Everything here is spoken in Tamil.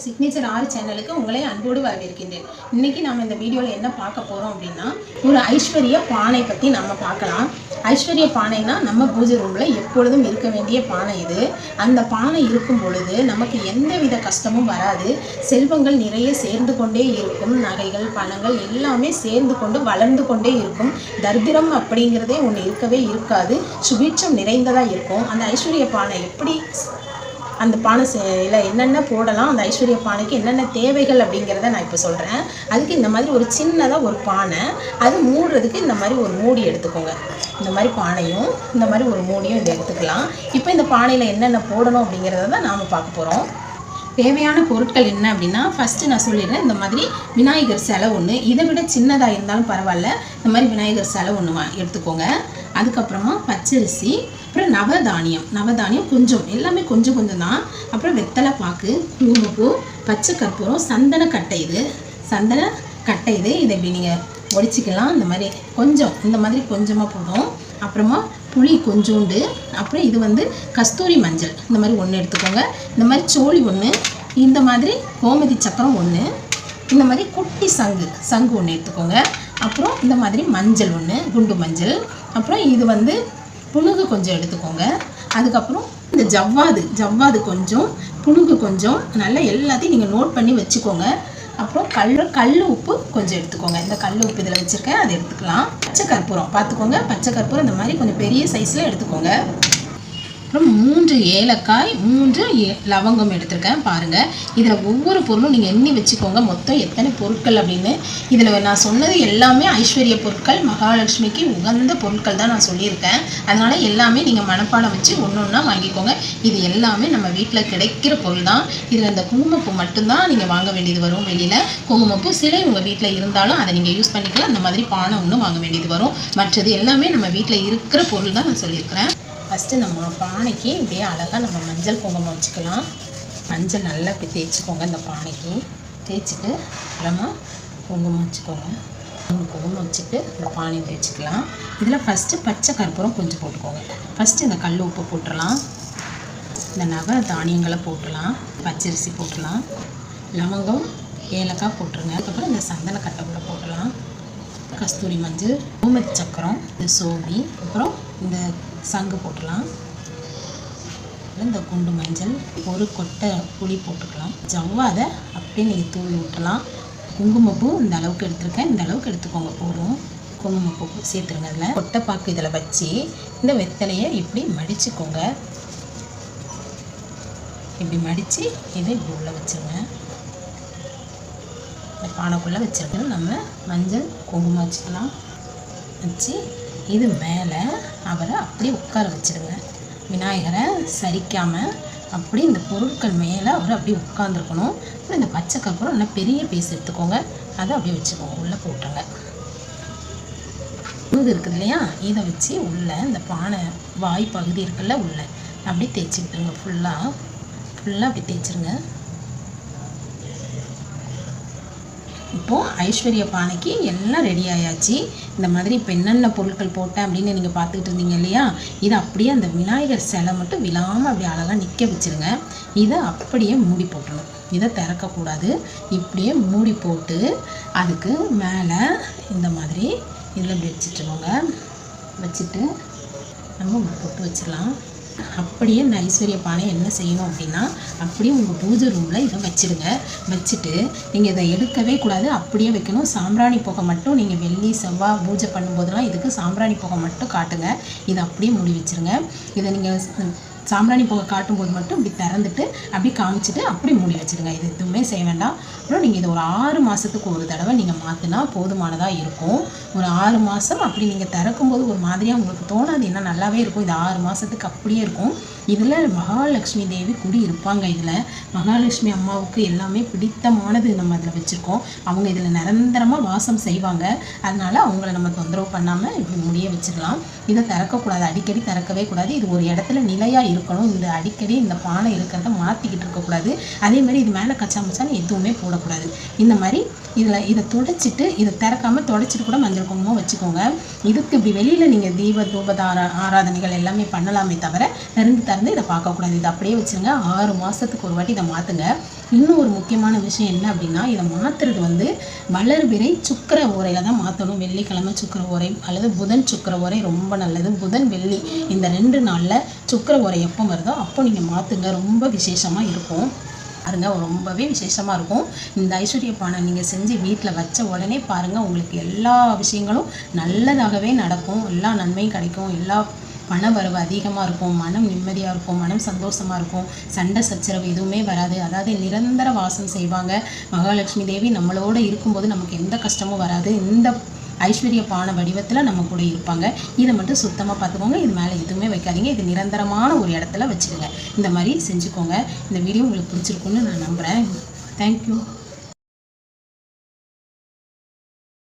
சிக்னேச்சர் 6 சேனலுக்கு உங்களை அன்போடு வரவேற்கின்றேன். இன்றைக்கி நம்ம இந்த வீடியோவில் என்ன பார்க்க போகிறோம் அப்படின்னா, ஒரு ஐஸ்வர்ய பானை பற்றி நம்ம பார்க்கலாம். ஐஸ்வர்ய பானைனா நம்ம பூஜை ரூமில் எப்பொழுதும் இருக்க வேண்டிய பானை இது. அந்த பானை இருக்கும் பொழுது நமக்கு எந்தவித கஷ்டமும் வராது. செல்வங்கள் நிறைய சேர்ந்து கொண்டே இருக்கும். நகைகள், பணங்கள் எல்லாமே சேர்ந்து கொண்டு வளர்ந்து கொண்டே இருக்கும். தரித்திரம் அப்படிங்கிறதே ஒன்று இருக்கவே இருக்காது. சுபீட்சம் நிறைந்ததாக இருக்கும். அந்த ஐஸ்வர்ய பானை எப்படி, அந்த பானை என்னென்ன போடலாம், அந்த ஐஸ்வர்ய பானைக்கு என்னென்ன தேவைகள் அப்படிங்கிறத நான் இப்போ சொல்கிறேன். அதுக்கு இந்த மாதிரி ஒரு சின்னதாக ஒரு பானை, அது மூடுறதுக்கு இந்த மாதிரி ஒரு மூடி எடுத்துக்கோங்க. இந்த மாதிரி பானையும் இந்த மாதிரி ஒரு மூடியும் இதை எடுத்துக்கலாம். இப்போ இந்த பானையில் என்னென்ன போடணும் அப்படிங்கிறத தான் நாம் பார்க்க போகிறோம். தேவையான பொருட்கள் என்ன அப்படின்னா, ஃபஸ்ட்டு நான் சொல்லிடுறேன். இந்த மாதிரி விநாயகர் சிலை ஒன்று, இதை விட சின்னதாக இருந்தாலும் பரவாயில்ல, இந்த மாதிரி விநாயகர் சிலை ஒன்று எடுத்துக்கோங்க. அதுக்கப்புறமா பச்சரிசி, அப்புறம் நவதானியம் கொஞ்சம், எல்லாமே கொஞ்சம் கொஞ்சம் தான். அப்புறம் வெத்தலை பாக்கு, குங்குமப்பூ, பச்சை கற்பூரம், சந்தன கட்டை இது இதை இப்படி நீங்கள் ஒடிச்சிக்கலாம். இந்த மாதிரி கொஞ்சம், இந்த மாதிரி கொஞ்சமாக போதும். அப்புறமா புளி கொஞ்சோண்டு, அப்புறம் இது கஸ்தூரி மஞ்சள் இந்த மாதிரி ஒன்று எடுத்துக்கோங்க. இந்த மாதிரி சோழி ஒன்று, இந்த மாதிரி கோமதி சக்கரம் ஒன்று, இந்த மாதிரி குட்டி சங்கு ஒன்று எடுத்துக்கோங்க. அப்புறம் இந்த மாதிரி மஞ்சள் ஒன்று, குண்டு மஞ்சள். அப்புறம் இது புணுகு கொஞ்சம் எடுத்துக்கோங்க. அதுக்கப்புறம் இந்த ஜவ்வாது கொஞ்சம், புணுகு கொஞ்சம், நல்லா எல்லாத்தையும் நீங்கள் நோட் பண்ணி வச்சுக்கோங்க. அப்புறம் கல் உப்பு கொஞ்சம் எடுத்துக்கோங்க. இந்த கல் உப்பு இதில் வச்சுருக்கேன், அதை எடுத்துக்கலாம். பச்சை கற்பூரம் பார்த்துக்கோங்க, பச்சை கற்பூரம் இந்த மாதிரி கொஞ்சம் பெரிய சைஸில் எடுத்துக்கோங்க. அப்புறம் 3 ஏலக்காய், 3 லவங்கம் எடுத்துருக்கேன். பாருங்கள், இதில் ஒவ்வொரு பொருளும் நீங்கள் எண்ணி வச்சுக்கோங்க, மொத்தம் எத்தனை பொருட்கள் அப்படின்னு. இதில் நான் சொன்னது எல்லாமே ஐஸ்வர்ய பொருட்கள், மகாலட்சுமிக்கு உகந்த பொருட்கள் தான் நான் சொல்லியிருக்கேன். அதனால் எல்லாமே நீங்கள் மனப்பாடம் வச்சு ஒன்று ஒன்றா வாங்கிக்கோங்க. இது எல்லாமே நம்ம வீட்டில் கிடைக்கிற பொருள் தான். இதில் இந்த குங்குமப்பூ மட்டும்தான் நீங்கள் வாங்க வேண்டியது வரும் வெளியில். குங்குமப்பூ சிலை உங்கள் வீட்டில் இருந்தாலும் அதை நீங்கள் யூஸ் பண்ணிக்கலாம். அந்த மாதிரி பானை ஒன்று வாங்க வேண்டியது வரும். மற்றது எல்லாமே நம்ம வீட்டில் இருக்கிற பொருள் தான் நான் சொல்லியிருக்கிறேன். ஃபஸ்ட்டு நம்ம பானைக்கு இப்படியே அழகாக நம்ம மஞ்சள் குங்குமம் வச்சுக்கலாம். மஞ்சள் நல்லா இப்படி தேய்ச்சிக்கோங்க. இந்த பானைக்கு தேய்ச்சிட்டு அப்புறமா குங்குமம் வச்சுக்கோங்க. குங்குமம் வச்சுட்டு இந்த பானையை தேய்ச்சிக்கலாம். இதில் ஃபஸ்ட்டு பச்சை கற்பூரம் கொஞ்சம் போட்டுக்கோங்க. ஃபஸ்ட்டு இந்த கல் உப்பு போட்டுடலாம். இந்த நவ தானியங்களை போட்டுடலாம். பச்சரிசி போட்டுடலாம். லவங்கம், ஏலக்காய் போட்டுருங்க. அதுக்கப்புறம் இந்த சந்தன கட்டை கூட போட்டுடலாம். கஸ்தூரி மஞ்சள், கோமதி சக்கரம், இந்த சோவி, அப்புறம் இந்த சங்கு போட்டுடலாம். இந்த குண்டு மஞ்சள், ஒரு கொட்டை புளி போட்டுக்கலாம். ஜவ்வாதை அப்படியே நீங்கள் தூள் விட்டுலாம். குங்குமப்பூ இந்த அளவுக்கு எடுத்துருக்கேன், இந்த அளவுக்கு எடுத்துக்கோங்க போதும். குங்குமப்பூ சேர்த்துருங்க. அதில் கொட்டைப்பாக்கு இதில் வச்சு இந்த வெத்தலையை இப்படி மடிச்சுக்கோங்க. இப்படி மடித்து இதை இப்படி உள்ளே வச்சுருங்க. இந்த பானைக்குள்ளே வச்சுருங்க. நம்ம மஞ்சள் குங்குமம் வச்சுக்கலாம். வச்சு இது மேலே அவரை அப்படியே உட்கார வச்சுடுங்க. விநாயகரை சரிக்காமல் அப்படி இந்த பொருட்கள் மேலே அவரை அப்படியே உட்காந்துருக்கணும். அப்புறம் இந்த பச்சை கற்பூரம் நல்லா பெரிய பீஸ் எடுத்துக்கோங்க, அதை அப்படியே வச்சுக்கோங்க, உள்ளே போட்டுருங்க. இது இருக்குது இல்லையா, இதை வச்சு உள்ளே இந்த பானை வாய் பகுதி இருக்குல்ல, உள்ளே அப்படியே தேய்ச்சி விட்டுருங்க. ஃபுல்லாக அப்படி தேய்ச்சிருங்க. இப்போது ஐஸ்வர்ய பானைக்கு எல்லாம் ரெடி ஆயாச்சு. இந்த மாதிரி இப்போ என்னென்ன பொருட்கள் போட்டேன் அப்படின்னு நீங்கள் பார்த்துக்கிட்டு இருந்தீங்க இல்லையா, இதை அப்படியே அந்த விநாயகர் சிலை மட்டும் விழாமல் அப்படியே அழகாக நிற்க வச்சுருங்க. இதை அப்படியே மூடி போட்டணும், இதை திறக்கக்கூடாது. இப்படியே மூடி போட்டு அதுக்கு மேலே இந்த மாதிரி இதில் இப்படி வச்சுட்டுருவோங்க. வச்சுட்டு நம்ம ஒரு பொட்டு வச்சிடலாம். அப்படியே இந்த ஐஸ்வர்ய பானை என்ன செய்யணும் அப்படின்னா, அப்படியே உங்கள் பூஜை ரூமில் இதை வச்சுடுங்க. வச்சுட்டு நீங்கள் இதை எடுக்கவே கூடாது, அப்படியே வைக்கணும். சாம்பிராணி புகை மட்டும் நீங்கள் வெள்ளி செவ்வாய் பூஜை பண்ணும்போதெல்லாம் இதுக்கு சாம்பிராணி புகை மட்டும் காட்டுங்க. இதை அப்படியே மூடி வச்சுருங்க. இதை நீங்கள் சாம்பிராணி புகை காட்டும்போது மட்டும் இப்படி திறந்துட்டு அப்படி காமிச்சிட்டு அப்படி மூடி வச்சுடுங்க. இது எதுவுமே செய்ய வேண்டாம். அப்புறம் நீங்கள் இதை ஒரு 6 மாதத்துக்கு ஒரு தடவை நீங்கள் மாற்றினா போதுமானதாக இருக்கும். ஒரு 6 மாதம் அப்படி நீங்கள் திறக்கும்போது ஒரு மாதிரியாக உங்களுக்கு தோணாது, என்ன நல்லாவே இருக்கும். இது 6 மாதத்துக்கு அப்படியே இருக்கும். இதில் மகாலட்சுமி தேவி குடி இருப்பாங்க. இதில் மகாலட்சுமி அம்மாவுக்கு எல்லாமே பிடித்தமானது நம்ம அதில் வச்சுருக்கோம். அவங்க இதில் நிரந்தரமாக வாசம் செய்வாங்க. அதனால் அவங்கள நம்ம தொந்தரவு பண்ணாமல் இப்படி முடிய வச்சிடலாம். இதை திறக்கக்கூடாது, அடிக்கடி திறக்கவே கூடாது. இது ஒரு இடத்துல நிலையாக இருக்கணும். இந்த அடிக்கடி இந்த பானை இருக்கிறத மாற்றிக்கிட்டு இருக்கக்கூடாது. அதே மாதிரி இது மேலே கச்சா மச்சான்னு எதுவுமே போடக்கூடாது. இந்த மாதிரி இதை துடைச்சிட்டு இதை திறக்காமல் துடைச்சிட்டு கூட மஞ்சள் குங்குமம் வச்சுக்கோங்க. இதுக்கு இப்படி வெளியில் நீங்கள் தீப ஆராதனைகள் எல்லாமே பண்ணலாமே தவிர திறந்து இதை பார்க்கக்கூடாது. இதை அப்படியே வச்சுருங்க. 6 மாதத்துக்கு ஒரு வாட்டி இதை மாற்றுங்க. இன்னும் ஒரு முக்கியமான விஷயம் என்ன அப்படின்னா, இதை மாற்றுறது வளர்பிறை சுக்கிர ஓரையில் தான் மாற்றணும். வெள்ளிக்கிழமை சுக்கிர ஓரை அல்லது புதன் சுக்கிர ஓரை ரொம்ப நல்லது. புதன் வெள்ளி இந்த 2 நாளில் சுக்கிர ஓரை எப்போ வருதோ அப்போ நீங்கள் மாற்றுங்க. ரொம்ப விசேஷமாக இருக்கும். பாருங்க, ரொம்பவே விசேஷமாக இருக்கும். இந்த ஐஸ்வர்ய பானை நீங்கள் செஞ்சு வீட்டில் வச்ச உடனே பாருங்கள், உங்களுக்கு எல்லா விஷயங்களும் நல்லதாகவே நடக்கும். எல்லா நன்மையும் கிடைக்கும். எல்லா பண வரவு அதிகமாக இருக்கும். மனம் நிம்மதியாக இருக்கும். மனம் சந்தோஷமாக இருக்கும். சண்டை சச்சரவு எதுவுமே வராது. அதாவது நிரந்தர வாசம் செய்வாங்க. மகாலட்சுமி தேவி நம்மளோட இருக்கும்போது நமக்கு எந்த கஷ்டமும் வராது. இந்த ஐஸ்வர்ய பானை வடிவத்தில் நம்ம கூட இருப்பாங்க. இதை மட்டும் சுத்தமாக பார்த்துக்கோங்க. இது மேலே எதுவுமே வைக்காதீங்க. இது நிரந்தரமான ஒரு இடத்துல வச்சுக்கோங்க. இந்த மாதிரி செஞ்சுக்கோங்க. இந்த வீடியோ உங்களுக்கு பிடிச்சிருக்குன்னு நான் நம்புகிறேன். தேங்க்யூ.